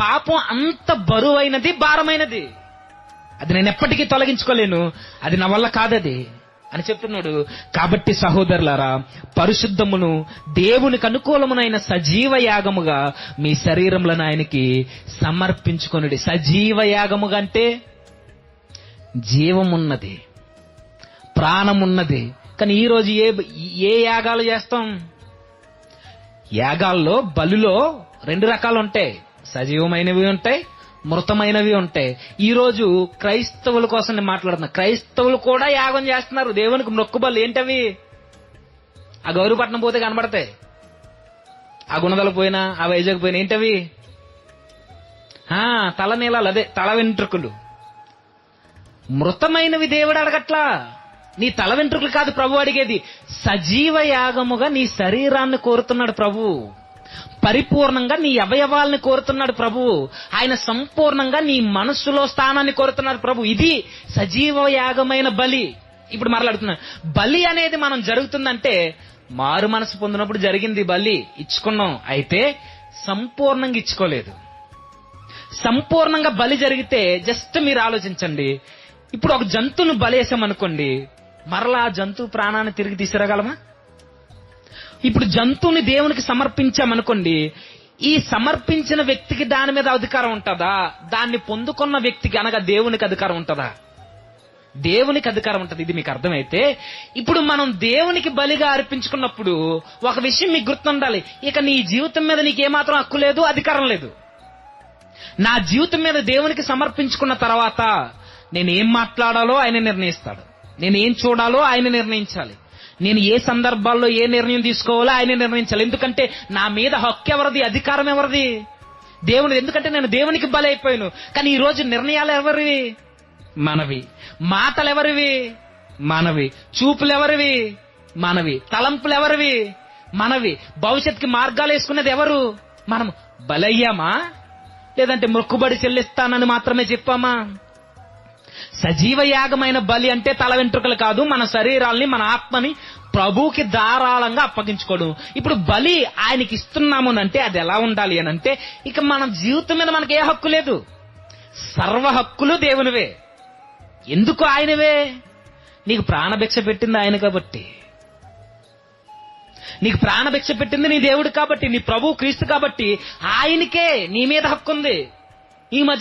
పాపం అంత బరువైనది, భారమైనది. అది నేను ఎప్పటికీ తొలగించుకోలేను, అది నా వల్ల కాదది అని చెప్తున్నాడు. కాబట్టి సహోదరులారా, పరిశుద్ధమును దేవునికి అనుకూలమునైన సజీవ యాగముగా మీ శరీరములను ఆయనకి సమర్పించుకొనుడి. సజీవ యాగముగా అంటే జీవమున్నది, ప్రాణమున్నది. కానీ ఈరోజు ఏ యాగాలు చేస్తాం? యాగాల్లో, బలిలో 2 రకాలు ఉంటాయి. సజీవమైనవి ఉంటాయి, మృతమైనవి ఉంటాయి. ఈ రోజు క్రైస్తవుల కోసం నేను మాట్లాడుతున్నా. క్రైస్తవులు కూడా యాగం చేస్తున్నారు, దేవునికి మొక్కుబళ్ళు. ఏంటవి? ఆ గౌరవపట్నం పోతే కనబడతాయి, ఆ గుణదల పోయినా, ఆ వైజాగ్ పోయినా. ఏంటవి? తలనీలాలు, అదే తల వెంట్రుకలు. మృతమైనవి దేవుడు అడగట్లా. నీ తల వెంట్రుకలు కాదు ప్రభు అడిగేది. సజీవ యాగముగా నీ శరీరాన్ని కోరుతున్నాడు ప్రభు. పరిపూర్ణంగా నీ అవయవాల్ని కోరుతున్నాడు ప్రభు. ఆయన సంపూర్ణంగా నీ మనస్సులో స్థానాన్ని కోరుతున్నాడు ప్రభు. ఇది సజీవ యాగమైన బలి. ఇప్పుడు మాట్లాడుతున్నా, బలి అనేది మనం జరుగుతుందంటే మారు మనసు పొందినప్పుడు జరిగింది. బలి ఇచ్చుకున్నాం, అయితే సంపూర్ణంగా ఇచ్చుకోలేదు. సంపూర్ణంగా బలి జరిగితే జస్ట్ మీరు ఆలోచించండి. ఇప్పుడు ఒక జంతువును బలేసామనుకోండి, మరలా ఆ జంతువు ప్రాణాన్ని తిరిగి తీసుకురాగలమా? ఇప్పుడు జంతువుని దేవునికి సమర్పించామనుకోండి, ఈ సమర్పించిన వ్యక్తికి దాని మీద అధికారం ఉంటుందా? దాన్ని పొందుకున్న వ్యక్తికి, అనగా దేవునికి అధికారం ఉంటుందా? దేవునికి అధికారం ఉంటుంది. ఇది మీకు అర్థమైతే, ఇప్పుడు మనం దేవునికి బలిగా అర్పించుకున్నప్పుడు ఒక విషయం మీకు గుర్తుండాలి. ఇక నీ జీవితం మీద నీకేమాత్రం హక్కు లేదు, అధికారం లేదు. నా జీవితం మీద దేవునికి సమర్పించుకున్న తర్వాత నేను ఏం మాట్లాడాలో ఆయన నిర్ణయిస్తాడు, నేను ఏం చూడాలో ఆయన నిర్ణయించాలి, నేను ఏ సందర్భాల్లో ఏ నిర్ణయం తీసుకోవాలో ఆయన నిర్ణయించాలి. ఎందుకంటే నా మీద హక్కు ఎవరిది, అధికారం ఎవరిది? దేవుని. ఎందుకంటే నేను దేవునికి బలి అయిపోయాను. కానీ ఈ రోజు నిర్ణయాలు ఎవరివి? మనవి. మాటలు ఎవరివి? మనవి. చూపులు ఎవరివి? మనవి. తలంపులు ఎవరివి? మనవి. భవిష్యత్తుకి మార్గాలు వేసుకునేది ఎవరు? మనం. బలయ్యామా లేదంటే మొక్కుబడి చెల్లిస్తానని మాత్రమే చెప్పామా? సజీవ యాగమైన బలి అంటే తల వెంట్రుకలు కాదు, మన శరీరాల్ని, మన ఆత్మని ప్రభువుకి ధారాళంగా అప్పగించుకోవడం. ఇప్పుడు బలి ఆయనకి ఇస్తున్నాము అంటే అది ఎలా ఉండాలి అని అంటే, ఇక మన జీవితం మీద మనకి ఏ హక్కు లేదు, సర్వ హక్కులు దేవునివే. ఎందుకు ఆయనవే? నీకు ప్రాణభిక్ష పెట్టింది ఆయన కాబట్టి, నీకు ప్రాణభిక్ష పెట్టింది నీ దేవుడు కాబట్టి, నీ ప్రభు క్రీస్తు కాబట్టి ఆయనకే నీ మీద హక్కు ఉంది. ఈ మధ్య